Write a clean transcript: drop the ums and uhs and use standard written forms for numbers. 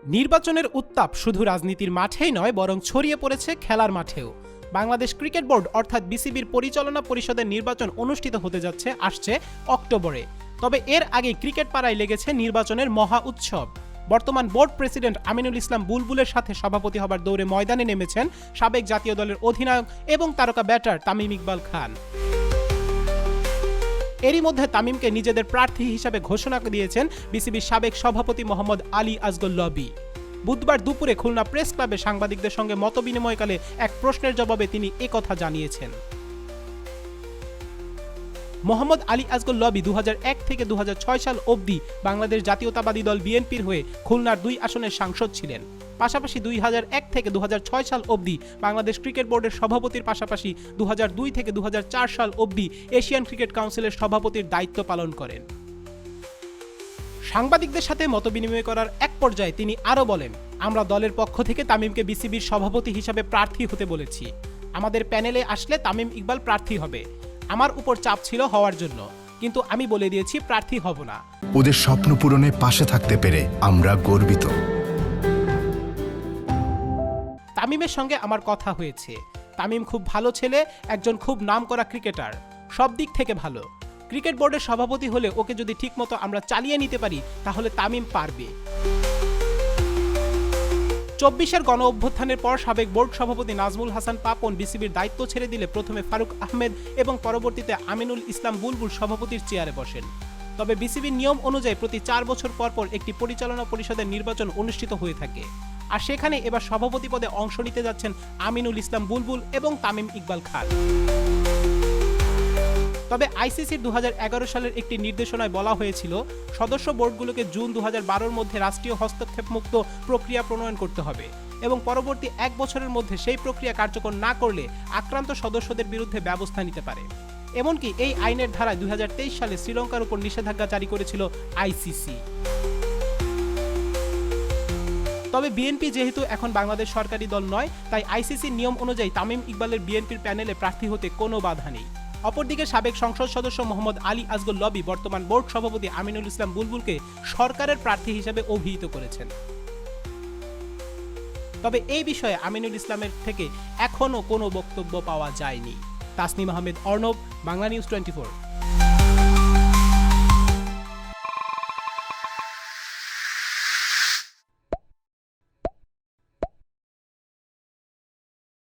নির্বাচনের উত্তাপ শুধু রাজনীতির মাঠেই নয় বরং ছড়িয়ে পড়েছে খেলার মাঠেও। বাংলাদেশ ক্রিকেট বোর্ড অর্থাৎ বিসিবির পরিচালনা পরিষদের নির্বাচন অনুষ্ঠিত হতে যাচ্ছে আসছে অক্টোবরে। তবে এর আগে ক্রিকেট পাড়ায় লেগেছে নির্বাচনের মহা উৎসব। বর্তমান বোর্ড প্রেসিডেন্ট আমিনুল ইসলাম বুলবুলের সাথে সভাপতি হবার দৌড়ে ময়দানে নেমেছেন সাবেক জাতীয় দলের অধিনায়ক এবং তারকা ব্যাটার তামিম ইকবাল খান। এরই মধ্যে তামিমকে নিজেদের প্রার্থী হিসাবে ঘোষণা দিয়েছেন বিসিবির সাবেক সভাপতি মোহাম্মদ আলী আজগর লবি। বুধবার দুপুরে খুলনা প্রেস ক্লাবে সাংবাদিকদের সঙ্গে মতবিনিময়কালে এক প্রশ্নের জবাবে তিনি একথা জানিয়েছেন। মোহাম্মদ আলী আজগর লবি 2001 থেকে 2006 সাল অবধি বাংলাদেশ জাতীয়তাবাদী দল বিএনপির হয়ে খুলনার 2 আসনের সাংসদ ছিলেন। পাশাপাশি 2001 থেকে 2006 সাল অবধি বাংলাদেশ ক্রিকেট বোর্ডের সভাপতির পাশাপাশি 2002 থেকে 2004 সাল অবধি এশিয়ান ক্রিকেট কাউন্সিলের সভাপতির দায়িত্ব পালন করেন। সাংবাদিকদের সাথে মতবিনিময় করার এক পর্যায়ে তিনি আরও বলেন, আমরা দলের পক্ষ থেকে তামিমকে বিসিবির সভাপতি হিসাবে প্রার্থী হতে বলেছি। আমাদের প্যানেলে আসলে তামিম ইকবাল প্রার্থী হবে। আমার উপর চাপ ছিল হওয়ার জন্য, কিন্তু আমি বলে দিয়েছি প্রার্থী হব না। ওদের স্বপ্ন পূরণে পাশে থাকতে পেরে আমরা গর্বিত। তামিমের সঙ্গে আমার কথা হয়েছে। তামিম খুব ভালো ছেলে, একজন খুব নামকরা ক্রিকেটার, সব দিক থেকে ভালো। ক্রিকেট বোর্ডের সভাপতি হলে ওকে যদি ঠিকমতো আমরা চালিয়ে নিতে পারি তাহলে তামিম পারবে। 24-এর গণ অভ্যুত্থানের পর সাবেক বোর্ড সভাপতি নাজমুল হাসান পাপন বিসিবির দায়িত্ব ছেড়ে দিলে প্রথমে ফারুক আহমেদ এবং পরবর্তীতে আমিনুল ইসলাম বুলবুল সভাপতির চেয়ারে বসেন। তবে বিসিবির নিয়ম অনুযায়ী প্রতি 4 বছর পর পর একটি পরিচালনা পরিষদের নির্বাচন অনুষ্ঠিত হয়ে থাকে, আর সেখানে এবার সভাপতি পদে অংশ নিতে যাচ্ছেন আমিনুল ইসলাম বুলবুল এবং তামিম ইকবাল খান। তবে আইসিসির 2011 সালের একটি নির্দেশনায় বলা হয়েছিল সদস্য বোর্ডগুলোকে জুন 2012-র মধ্যে রাষ্ট্রীয় হস্তক্ষেপ মুক্ত প্রক্রিয়া প্রণয়ন করতে হবে এবং পরবর্তী 1 বছরের মধ্যে সেই প্রক্রিয়া কার্যকর না করলে আক্রান্ত সদস্যদের বিরুদ্ধে ব্যবস্থা নিতে পারে। এমনকি এই আইনের ধারায় 2023 সালে শ্রীলঙ্কার উপর নিষেধাজ্ঞা জারি করেছিল আইসিসি। তবে বিএনপি যেহেতু এখন বাংলাদেশ সরকারি দল নয়, তাই আইসিসির নিয়ম অনুযায়ী তামিম ইকবালের বিএনপির প্যানেলে প্রার্থী হতে কোনো বাধা নেই। অপরদিকে সাবেক সংসদ সদস্য মোহাম্মদ আলী আজগর লবি বর্তমান বোর্ড সভাপতি আমিনুল ইসলাম বুলবুলকে সরকারের প্রার্থী হিসেবে অভিহিত করেছেন। তবে এই বিষয়ে আমিনুল ইসলামের থেকে এখনও কোনো বক্তব্য পাওয়া যায়নি। তাসনিম আহমেদ অর্ণব, বাংলা নিউজ 24।